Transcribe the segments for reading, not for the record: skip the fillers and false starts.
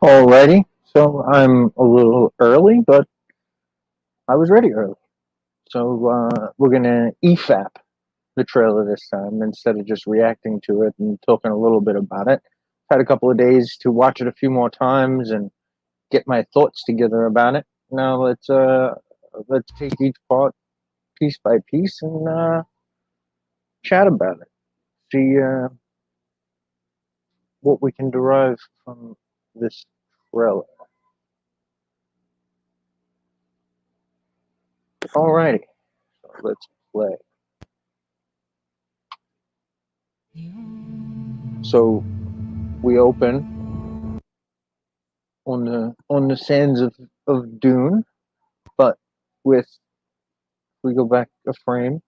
Alrighty, so I'm a little early, but I was ready early. So we're gonna EFAP the trailer this time instead of just reacting to it and talking a little bit about it. Had a couple of days to watch it a few more times and get my thoughts together about it. Now let's take each part piece by piece and chat about it. See what we can derive from this trailer. Alrighty, so let's play. So we open on the sands of Dune, but with if we go back a frame,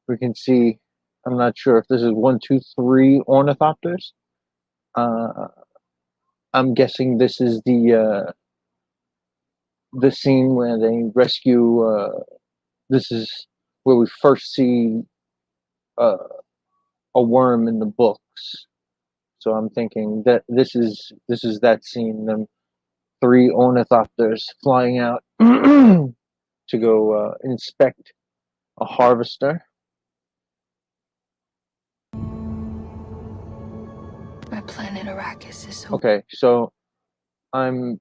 we can see. I'm not sure if this is one, two, three ornithopters. Uh, I'm guessing this is the scene where they rescue. This is where we first see uh, a worm in the books. So I'm thinking that this is that scene. Them three ornithopters flying out to go inspect a harvester. My planet Arrakis is so. Okay, so I'm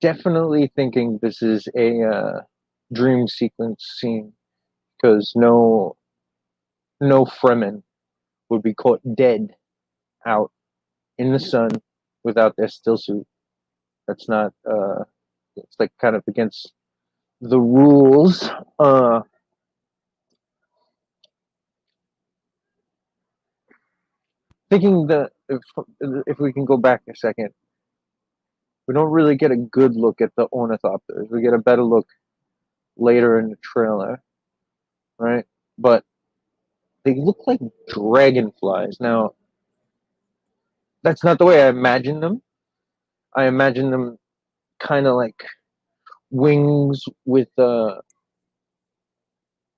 definitely thinking this is a dream sequence scene because no Fremen would be caught dead out in the sun without their still suit. That's not. It's like kind of against the rules. Thinking that if we can go back a second, we don't really get a good look at the ornithopters. We get a better look later in the trailer, right? But they look like dragonflies. Now, that's not the way I imagine them. I imagine them kind of like wings with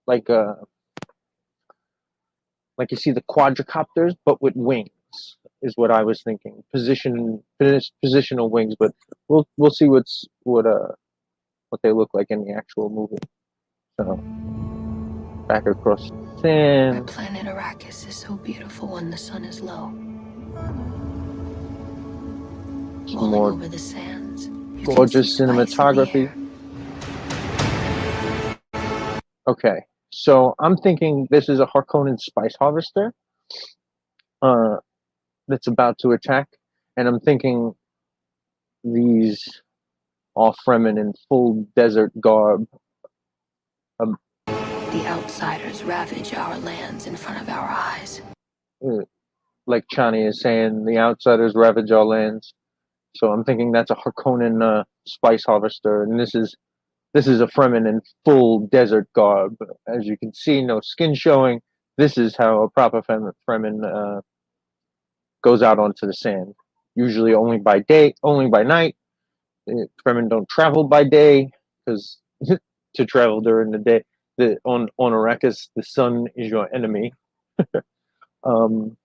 like uh like you see the quadricopters, but with wings is what I was thinking. Positional wings, but we'll see what they look like in the actual movie. So back across the sand. My planet Arrakis is so beautiful when the sun is low. Rolling More over the sands. gorgeous cinematography. Okay, so I'm thinking this is a Harkonnen spice harvester that's about to attack, and I'm thinking these are Fremen in full desert garb. The outsiders ravage our lands in front of our eyes. Like Chani is saying, the outsiders ravage our lands. So I'm thinking that's a Harkonnen spice harvester, and this is a Fremen in full desert garb. As you can see, no skin showing. This is how a proper Fremen goes out onto the sand. Usually only by day, only by night. Fremen don't travel by day because to travel during the day, on Arrakis, the sun is your enemy. um,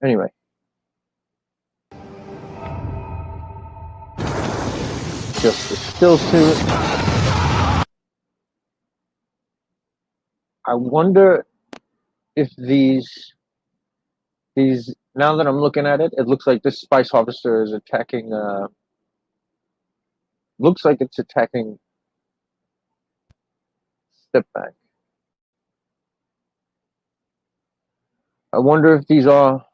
anyway, just the still suit. I wonder if these now that I'm looking at it, it looks like this spice harvester is attacking. Looks like it's attacking. Step back. I wonder if these are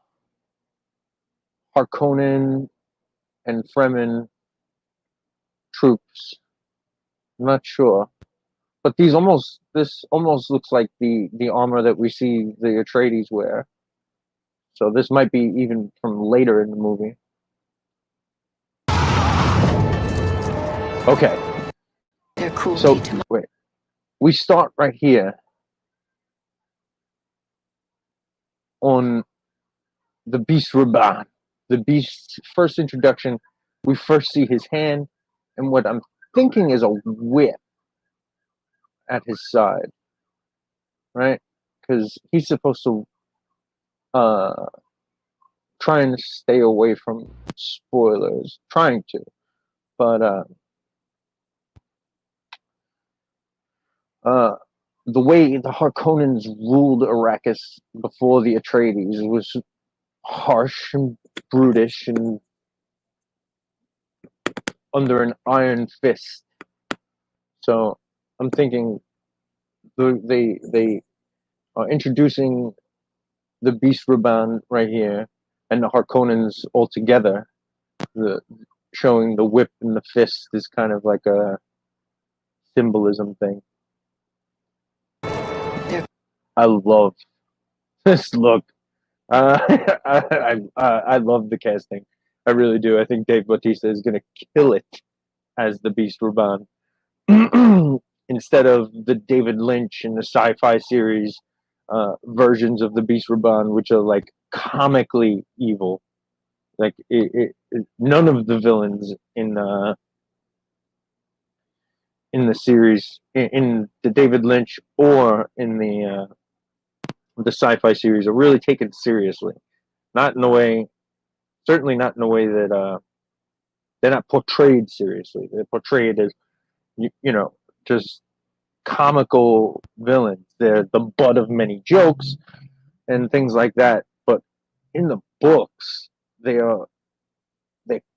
Harkonnen and Fremen troops. I'm not sure, but this almost looks like the armor that we see the Atreides wear. So this might be even from later in the movie. Okay. Their cruelty So to wait, we start right here on the Beast Raban. The Beast's first introduction. We first see his hand, and what I'm thinking is a whip at his side, right? Because he's supposed to uh, trying to stay away from spoilers, trying to, but uh, the way the Harkonnens ruled Arrakis before the Atreides was harsh and brutish and under an iron fist. So I'm thinking they are introducing the Beast Raban right here and the Harkonnens all together. The showing the whip and the fist is kind of like a symbolism thing. I love this look. I love the casting. I really do. I think Dave Bautista is going to kill it as the Beast Raban. Instead of the David Lynch and the sci-fi series versions of the Beast Raban, which are like comically evil. Like none of the villains in the series, in the David Lynch or in the sci-fi series, are really taken seriously. Not in the way, certainly not in the way that they're not portrayed seriously. They're portrayed as you know just comical villains. They're the butt of many jokes and things like that. But in the books, they're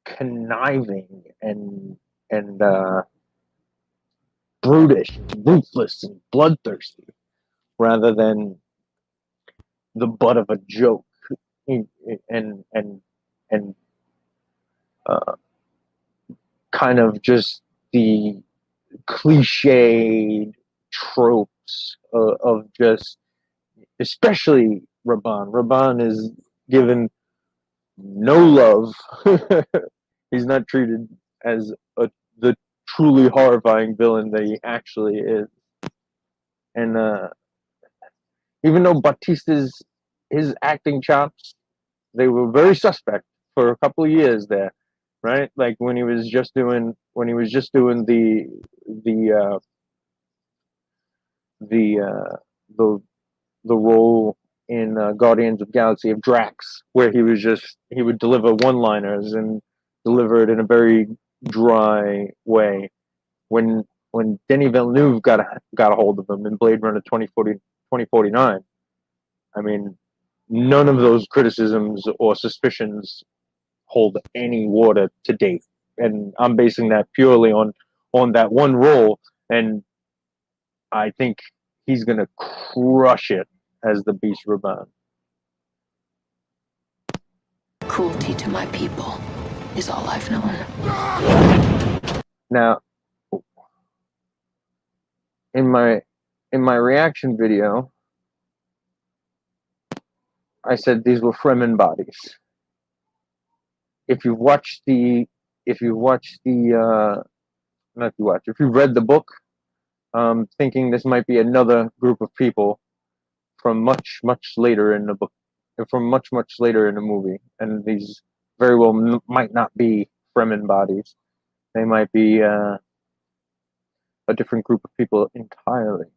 conniving and brutish, ruthless, and bloodthirsty, rather than the butt of a joke and and uh, kind of just the cliched tropes of just, especially Raban. Raban is given no love. He's not treated as the truly horrifying villain that he actually is. And even though Batista's his acting chops, they were very suspect for a couple of years there, right? Like when he was just doing the the uh, the the role in Guardians of Galaxy of Drax, where he would deliver one-liners and deliver it in a very dry way. When Denis Villeneuve got a hold of him in Blade Runner 2049, I mean, none of those criticisms or suspicions hold any water to date, and I'm basing that purely on that one role, and I think he's gonna crush it as the Beast Raban. Cruelty to my people is all I've known. Now, in my reaction video, I said these were Fremen bodies. If you've watched the, if you read the book, thinking this might be another group of people from much later in the book, from much later in the movie, and these very well might not be Fremen bodies. They might be a different group of people entirely.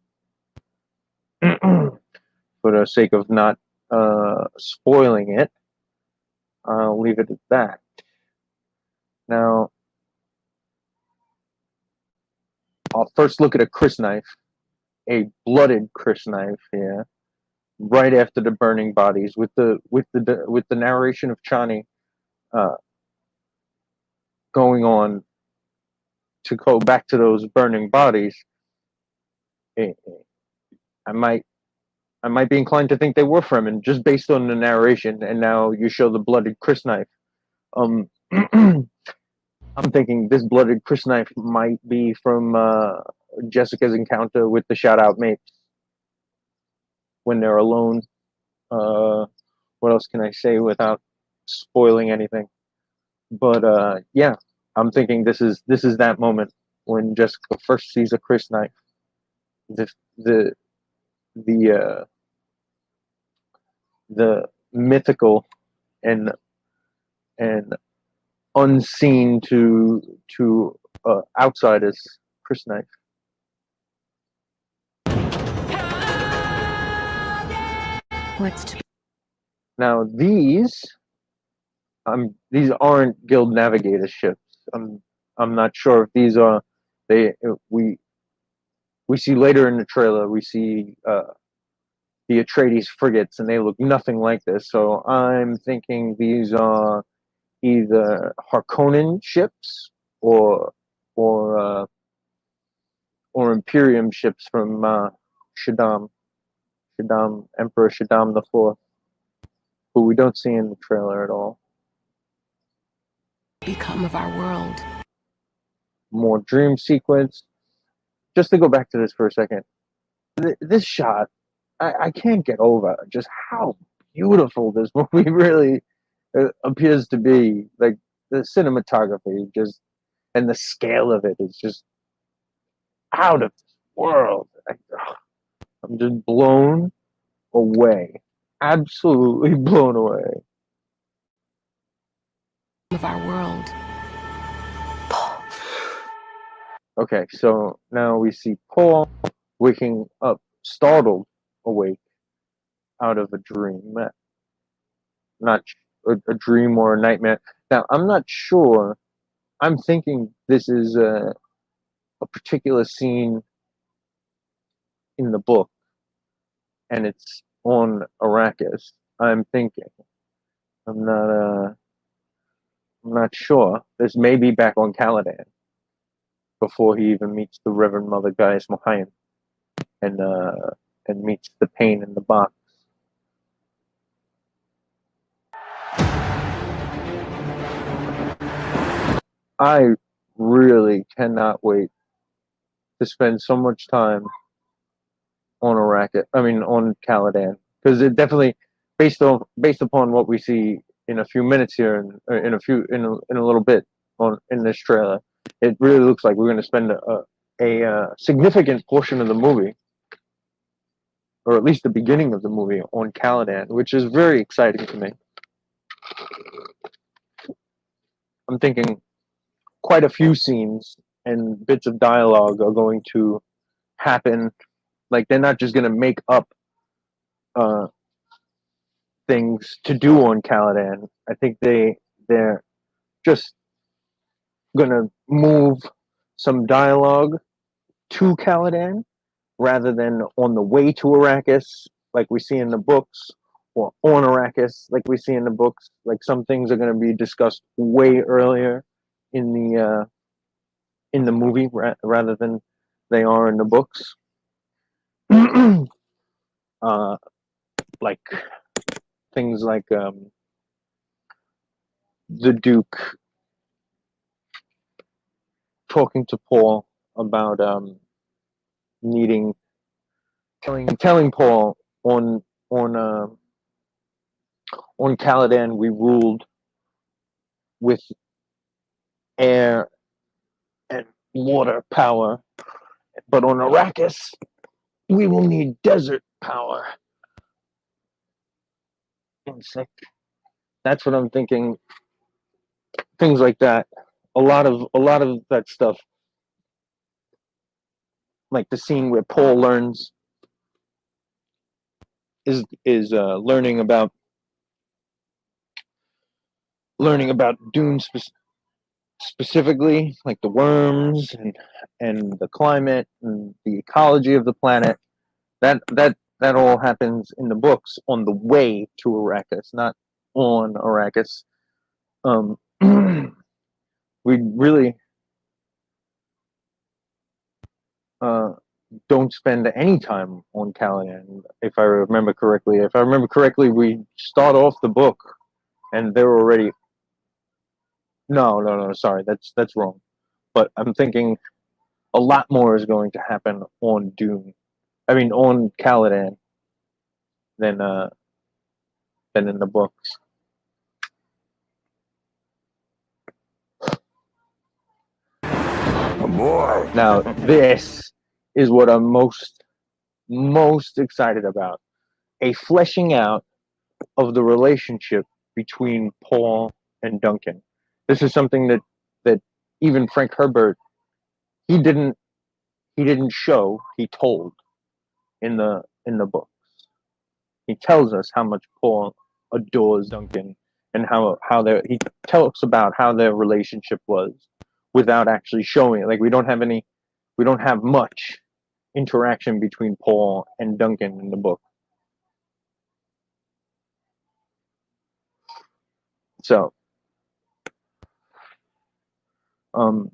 For the sake of not spoiling it, I'll leave it at that. Now, I'll first look at a crysknife, a blooded crysknife here, right after the burning bodies, with the narration of Chani going on to go back to those burning bodies. I might be inclined to think they were Fremen just based on the narration, and now you show the blooded crysknife. I'm thinking this blooded crysknife might be from Jessica's encounter with the shout-out mates when they're alone. What else can I say without spoiling anything? But yeah, I'm thinking this is that moment when Jessica first sees a crysknife. The mythical and unseen to outsiders crysknife. What's to Now these aren't Guild Navigator ships. I'm not sure if these are they we see later in the trailer we see the Atreides frigates and they look nothing like this. So I'm thinking these are either Harkonnen ships or or uh, or Imperium ships from Shaddam, Emperor Shaddam the Fourth, who we don't see in the trailer at all. Become of our world. More dream sequence. Just to go back to this for a second, this shot, I can't get over just how beautiful this movie really appears to be. Like the cinematography, just and the scale of it is just out of this world. I'm just blown away, absolutely blown away. Of our world. Okay, so now we see Paul waking up, startled awake out of a dream, not a dream or a nightmare. Now, I'm not sure. I'm thinking this is a particular scene in the book, and it's on Arrakis. I'm thinking. I'm not. I'm not sure. This may be back on Caladan before he even meets the Reverend Mother Gaius Mohiam and meets the pain in the box. I really cannot wait to spend so much time on Arrakis. I mean, on Caladan, because it definitely, based upon what we see in a few minutes here, and in a little bit on in this trailer, it really looks like we're going to spend a significant portion of the movie, or at least the beginning of the movie, on Caladan, which is very exciting to me. I'm thinking quite a few scenes and bits of dialogue are going to happen. Like they're not just going to make up uh, things to do on Caladan. I think they're just going to move some dialogue to Caladan rather than on the way to Arrakis, like we see in the books, or on Arrakis, like we see in the books. Like some things are going to be discussed way earlier in the movie rather than they are in the books. Like things like the Duke talking to Paul about needing telling Paul on on Caladan we ruled with air and water power, but on Arrakis we will need desert power. It's like, that's what I'm thinking. Things like that. A lot of that stuff, like the scene where Paul is learning about Dune specifically, like the worms and the climate and the ecology of the planet. That all happens in the books on the way to Arrakis, not on Arrakis. We really uh, don't spend any time on Caladan, if I remember correctly. If I remember correctly, we start off the book and they're already. No. Sorry, that's wrong. But I'm thinking a lot more is going to happen on Dune. I mean, on Caladan than than in the books. Oh boy. Now, this is what I'm most excited about: a fleshing out of the relationship between Paul and Duncan. This is something that even Frank Herbert he didn't show, he told in the books. He tells us how much Paul adores Duncan, and he talks about how their relationship was without actually showing it. Like we don't have much interaction between Paul and Duncan in the book. So, I'm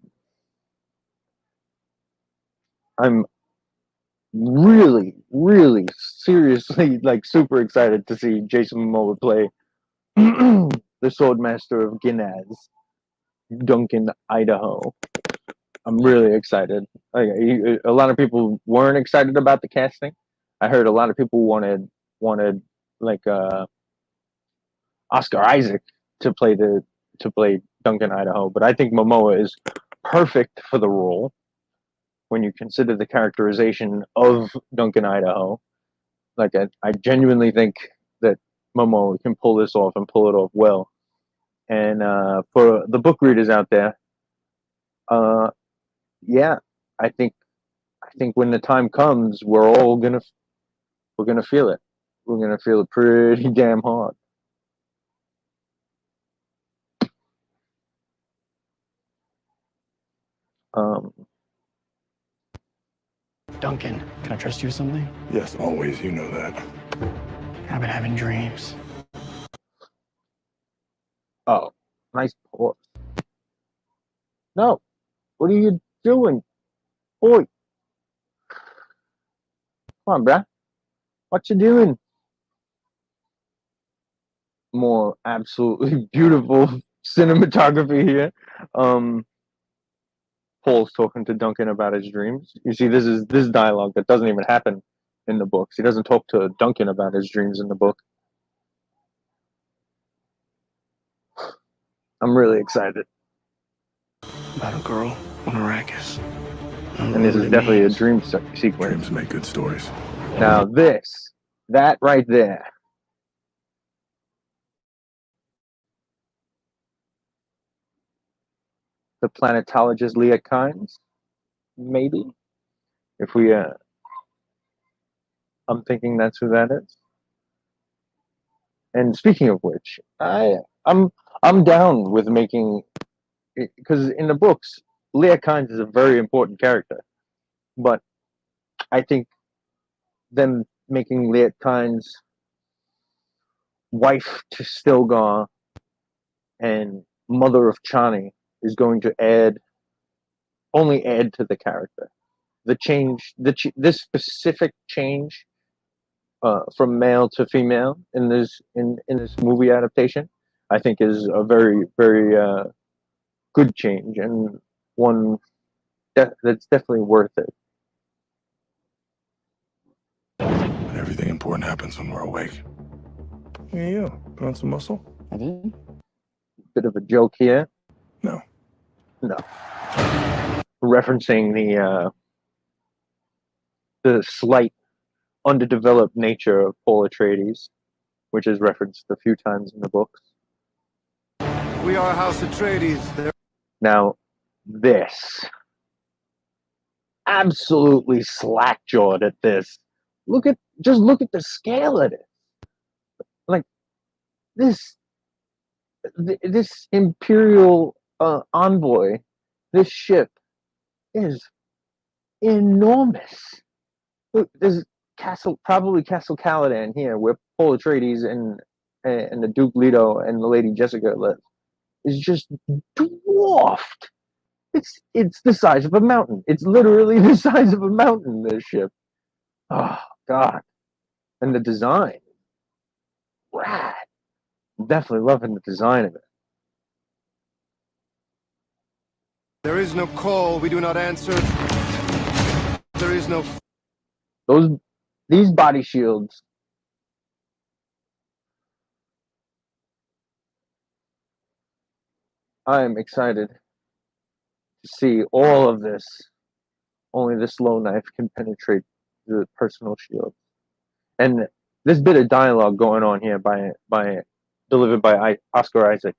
really, really seriously like super excited to see Jason Momoa play the Swordmaster of Ginaz, Duncan, Idaho. I'm really excited. Like, a lot of people weren't excited about the casting. I heard a lot of people wanted like Oscar Isaac to play Duncan, Idaho, but I think Momoa is perfect for the role when you consider the characterization of Duncan, Idaho. Like I genuinely think that Momoa can pull this off and pull it off well. And for the book readers out there, yeah, I think when the time comes, we're gonna feel it. We're gonna feel it pretty damn hard. Duncan, can I trust you with something? Yes, always. You know that. I've been having dreams. Oh, nice pause. No, what are you doing, boy? Come on, bruh. What you doing? More absolutely beautiful cinematography here. Paul's talking to Duncan about his dreams. You see, this dialogue that doesn't even happen in the books. He doesn't talk to Duncan about his dreams in the book. I'm really excited. About a girl on Arrakis. And this is definitely a dream sequence. Dreams make good stories. Now that right there. The planetologist Leah Kynes, maybe. If we, I'm thinking that's who that is. And speaking of which, I'm down with making, because in the books, Leah Kynes is a very important character, but I think them making Leah Kynes wife to Stilgar and mother of Chani is going to only add to the character. The change, this specific change from male to female in this movie adaptation, I think is a very very good change, and one that's definitely worth it. But everything important happens when we're awake. Yeah, you. Put on some muscle? I did? Bit of a joke here. No. Referencing the slight underdeveloped nature of Paul Atreides, which is referenced a few times in the books. We are House Atreides. Now, this absolutely slack-jawed at this. Look at the scale of it. Like this Imperial envoy, this ship is enormous. Look, there's probably Castle Caladan here, where Paul Atreides and the Duke Leto and the Lady Jessica live, is just dwarfed. It's the size of a mountain. It's literally the size of a mountain, this ship. Oh God. And the design. Rad. I'm definitely loving the design of it. There is no call we do not answer. There is no... These body shields. I'm excited to see all of this. Only the slow knife can penetrate the personal shield. And this bit of dialogue going on here delivered by Oscar Isaac,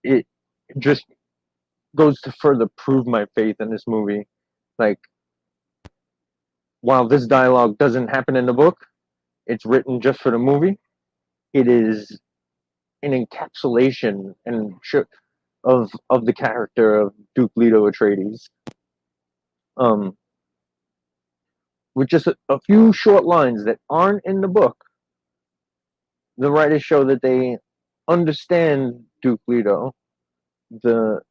it just goes to further prove my faith in this movie. Like, while this dialogue doesn't happen in the book, it's written just for the movie. it is an encapsulation and of the character of Duke Leto Atreides. With just a few short lines that aren't in the book, the writers show that they understand Duke Leto, the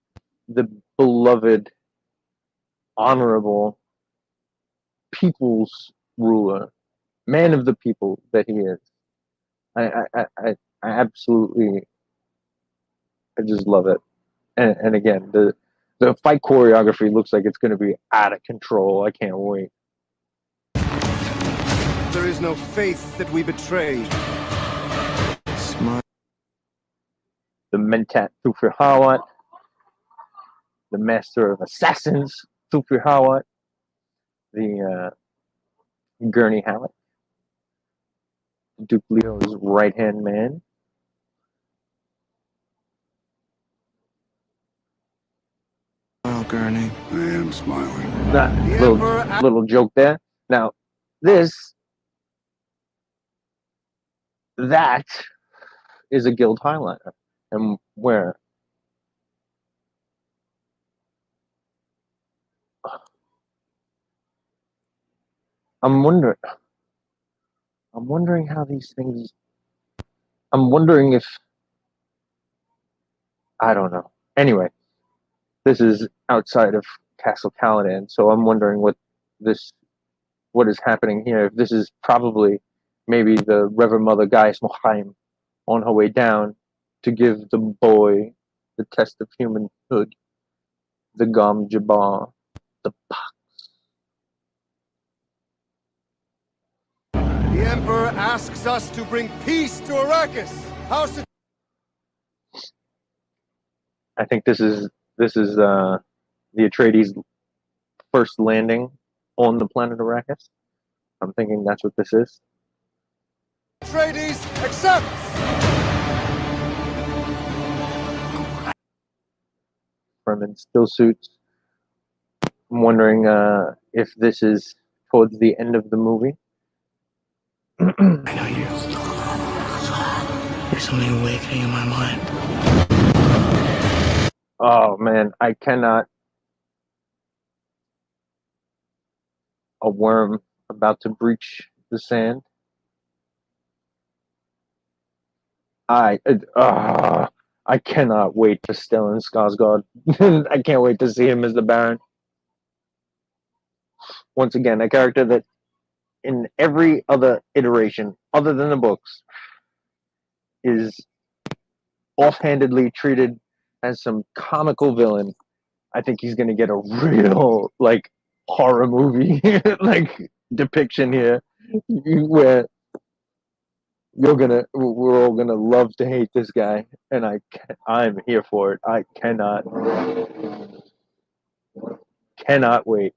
the beloved, honorable people's ruler, man of the people that he is. I absolutely, I just love it. And again, the fight choreography looks like it's going to be out of control. I can't wait. There is no faith that we betray. Smart. The Mentat Thufir Hawat, the Master of Assassins Thufir Hawat, the Gurney Halleck, Duke Leto's right hand man. Oh, Gurney. I am smiling. That The little, Emperor little joke there. Now, that is a guild highliner. And where? I'm wondering. I'm wondering how these things. I'm wondering if. I don't know. Anyway, this is outside of Castle Caladan, so I'm wondering what is happening here. If this is probably maybe the Reverend Mother Gaius Mochaim on her way down to give the boy the test of humanhood, the Gom Jabbar, the The Emperor asks us to bring peace to Arrakis. How should I think this is the Atreides' first landing on the planet Arrakis. I'm thinking that's what this is. Atreides accept? Fremen still suits. I'm wondering if this is towards the end of the movie. I know you. There's something awakening in my mind. Oh man, I cannot. A worm about to breach the sand. I cannot wait for Stellan Skarsgård. I can't wait to see him as the Baron. Once again, a character that in every other iteration, other than the books, is offhandedly treated as some comical villain. I think he's going to get a real like horror movie like depiction here, where we're all gonna love to hate this guy, and I'm here for it. I cannot wait.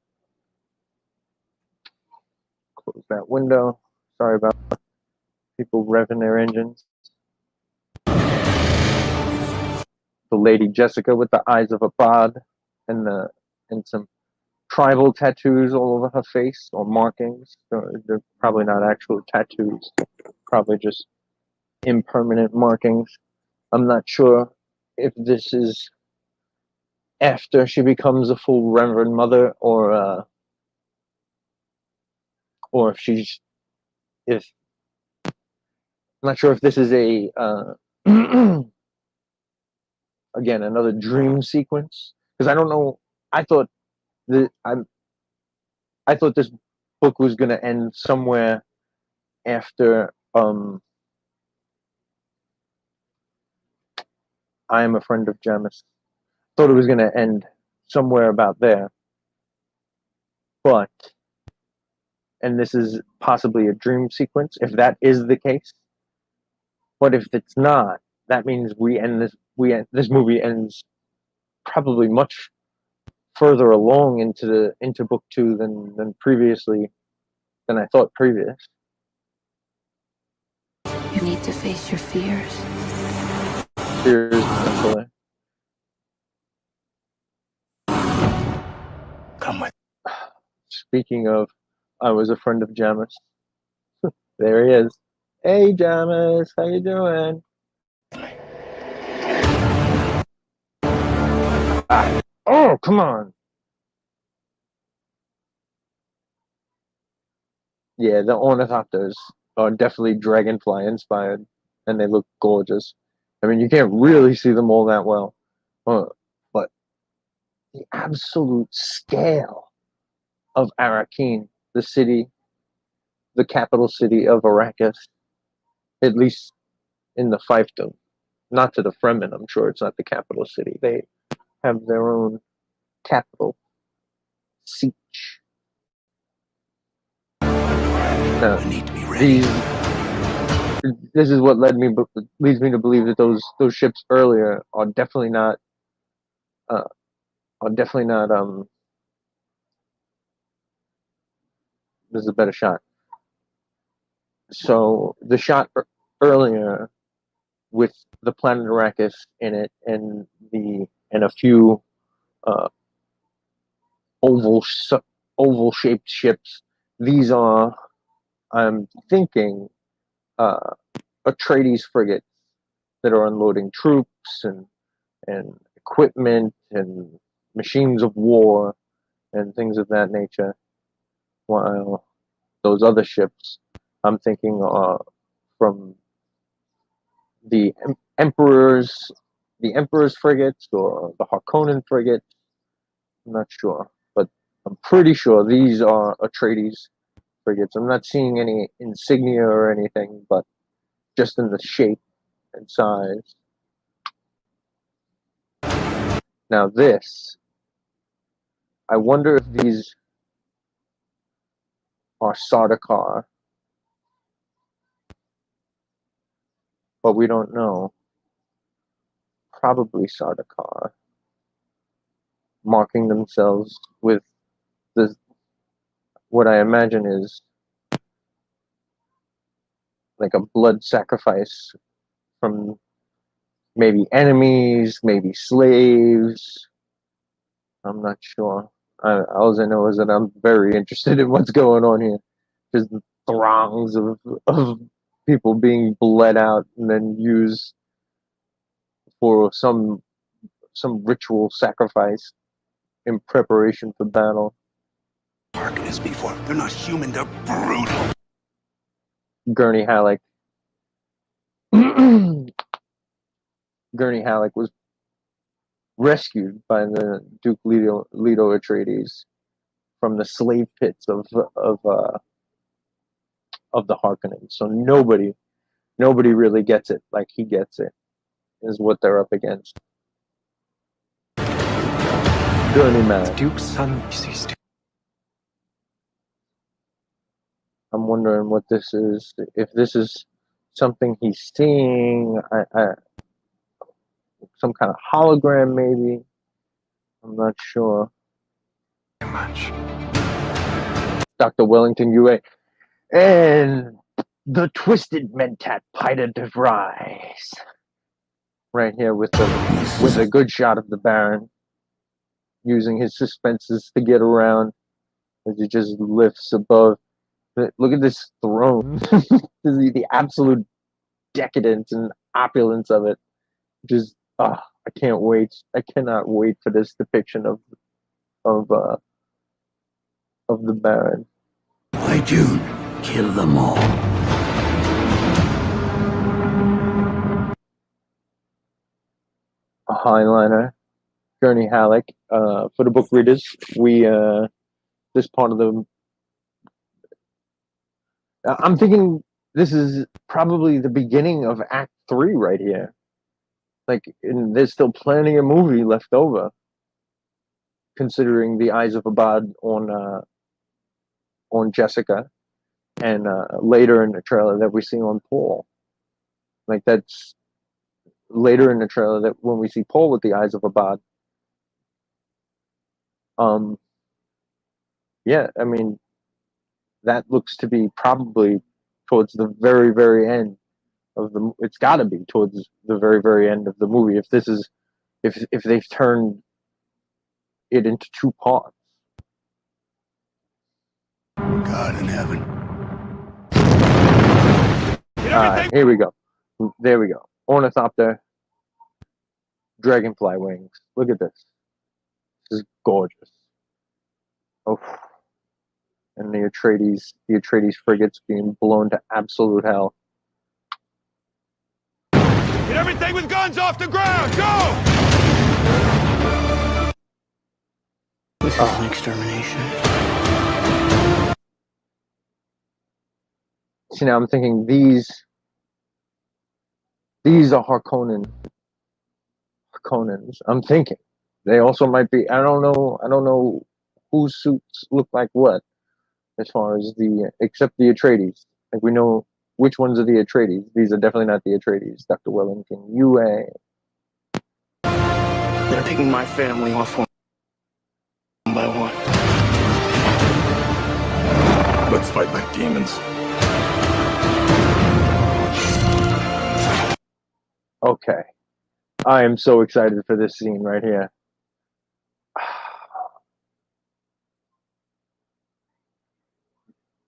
Close that window. Sorry about people revving their engines. The Lady Jessica with the eyes of a bod and some tribal tattoos all over her face, or markings. They're probably not actual tattoos. Probably just impermanent markings. I'm not sure if this is after she becomes a full Reverend Mother, or if I'm not sure if this is a again another dream sequence, because I don't know. I thought that I thought this book was going to end somewhere after I am a friend of Jamis. Thought it was going to end somewhere about there, but and this is possibly a dream sequence if that is the case. But if it's not, that means this movie ends probably much further along into book 2 than I thought previous. You need to face your fears. Fears potentially. Come with. Speaking of, I was a friend of Jamis. There he is. Hey, Jamis, how you doing? Ah, oh, come on. Yeah, the ornithopters are definitely dragonfly inspired, and they look gorgeous. I mean, you can't really see them all that well, but the absolute scale of Arrakeen, the city, the capital city of Arrakis, at least in the fiefdom, not to the Fremen, I'm sure it's not the capital city. They have their own capital, Siege. Now, We need to be ready. this is what leads me to believe that those ships earlier uh, are definitely not this is a better shot. So the shot earlier with the planet Arrakis in it and a few uh, oval oval shaped ships. These are, I'm thinking, uh, Atreides frigates that are unloading troops and equipment and machines of war and things of that nature. While those other ships, I'm thinking, are from the emperor's the emperor's frigates or the Harkonnen frigate. I'm not sure, but I'm pretty sure these are Atreides frigates. I'm not seeing any insignia or anything, but just in the shape and size. Now this, I wonder if these are Sardaukar, but we don't know. Probably Sardaukar, marking themselves with this, what I imagine is like a blood sacrifice from maybe enemies, maybe slaves. I'm not sure. All I know is that I'm very interested in what's going on here. Just throngs of people being bled out and then used for some ritual sacrifice in preparation for battle. Harkness before. They're not human, they're brutal. Gurney Halleck. Gurney Halleck was rescued by the Duke Leto Atreides from the slave pits of the Harkonnen. So nobody really gets it like he gets it. Is what they're up against. Gurney man. Duke's son sees I'm wondering what this is. If this is something he's seeing, some kind of hologram, maybe. I'm not sure. too much. Dr. Wellington UA. And the Twisted Mentat Pita DeVries. Right here with a good shot of the Baron using his suspenses to get around as he just lifts above. Look at this throne. The absolute decadence and opulence of it. Just I can't wait. I cannot wait for this depiction of uh of the Baron. Why, Dune? Kill them all. A highliner, Gurney Halleck. For the book readers, we this part of the. I'm thinking this is probably the beginning of Act 3 right here. Like, there's still plenty of movie left over, considering the Eyes of Abad on Jessica, and later in the trailer that we see on Paul. Like that's later in the trailer that when we see Paul with the Eyes of Abad. Yeah, I mean that looks to be probably towards the very very end of the. It's got to be towards the very very end of the movie if this is if they've turned it into two parts. God in heaven. Alright, here we go. There we go. Ornithopter, dragonfly wings. Look at this. This is gorgeous. Oh, and the Atreides frigates being blown to absolute hell. Get everything with guns off the ground! Go! This is an extermination. See, now I'm thinking these are Harkonnens. I'm thinking they also might be. I don't know whose suits look like what as far as except the Atreides. Like we know which ones are the Atreides. These are definitely not the Atreides. Dr. Wellington, UA. They're picking my family off one by one. Let's fight like demons. Okay. I am so excited for this scene right here.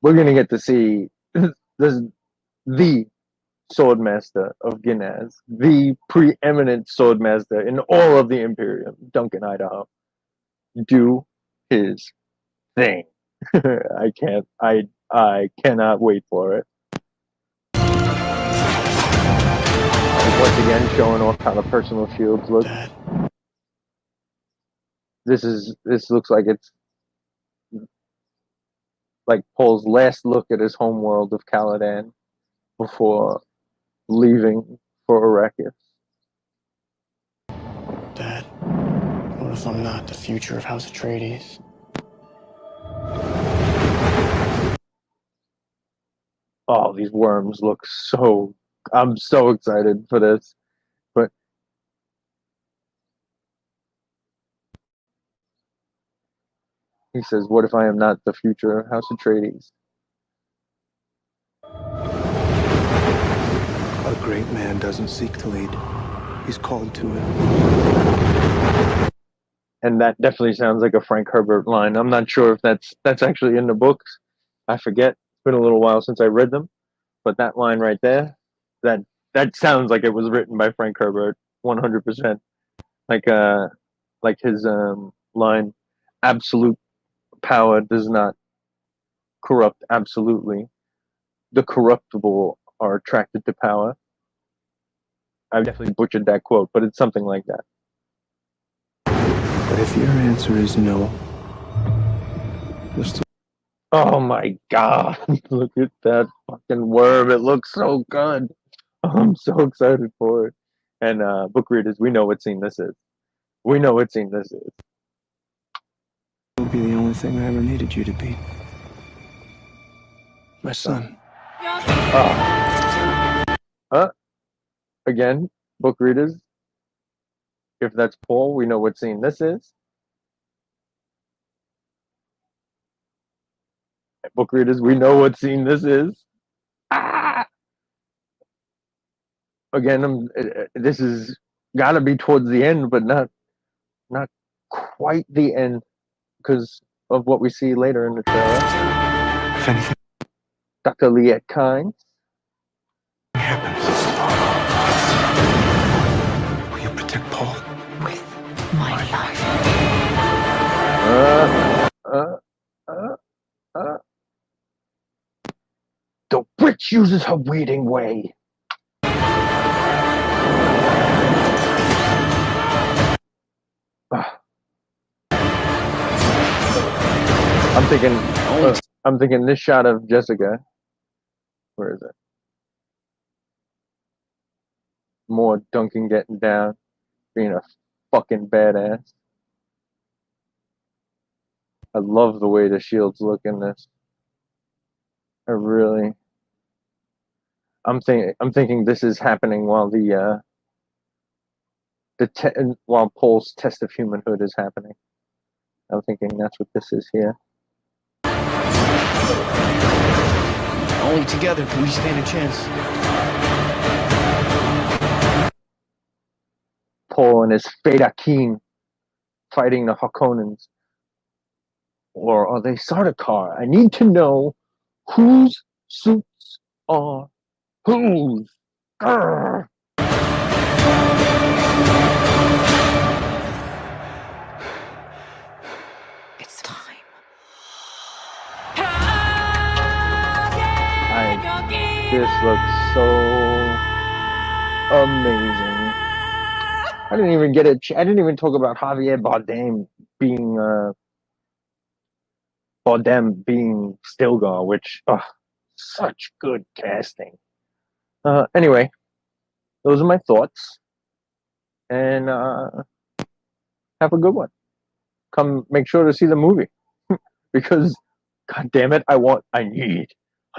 We're gonna get to see the swordmaster of Ginaz, the preeminent swordmaster in all of the Imperium, Duncan Idaho, do his thing. I cannot wait for it. Once again, showing off how the personal shields look. Dad. This looks like it's like Paul's last look at his homeworld of Caladan before leaving for Arrakis. Dad, what if I'm not the future of House Atreides? Oh, these worms look so... I'm so excited for this. But he says, what if I am not the future of House Atreides? A great man doesn't seek to lead. He's called to it. And that definitely sounds like a Frank Herbert line. I'm not sure if that's actually in the books. I forget. It's been a little while since I read them. But that line right there, that sounds like it was written by Frank Herbert, 100%. Like his line, absolute power does not corrupt absolutely. The corruptible are attracted to power. I definitely butchered that quote, but it's something like that. But if your answer is no, you'll still... Oh my god, look at that fucking worm. It looks so good. I'm so excited for it. And book readers, we know what scene this is. We know what scene this is. It'll be the only thing I ever needed you to be. My son. Again, book readers, if that's Paul, we know what scene this is. Book readers, we know what scene this is. Again, this is gotta be towards the end, but not quite the end because of what we see later in the trailer. If anything Dr. Liet Kynes. happens, will you protect Paul? With my life. The witch uses her waiting way. I'm thinking this shot of Jessica. Where is it? More Duncan getting down, being a fucking badass. I love the way the shields look in this. I'm thinking this is happening while while Paul's test of humanhood is happening. I'm thinking that's what this is here. Only together can we stand a chance. Paul and his Fedakin fighting the Harkonnens. Or are they Sardaukar? I need to know whose suits are Who's? Grr. It's time. This looks so amazing. I didn't even get it. I didn't even talk about Javier Bardem being Stilgar, which such good casting. Anyway, those are my thoughts, and have a good one. Come, make sure to see the movie because, god damn it, I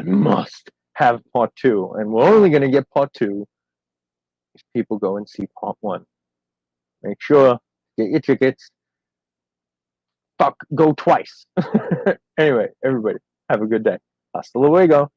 must have part two, and we're only gonna get part two if people go and see part one. Make sure get your tickets. Fuck, go twice. Anyway, everybody, have a good day. Hasta luego.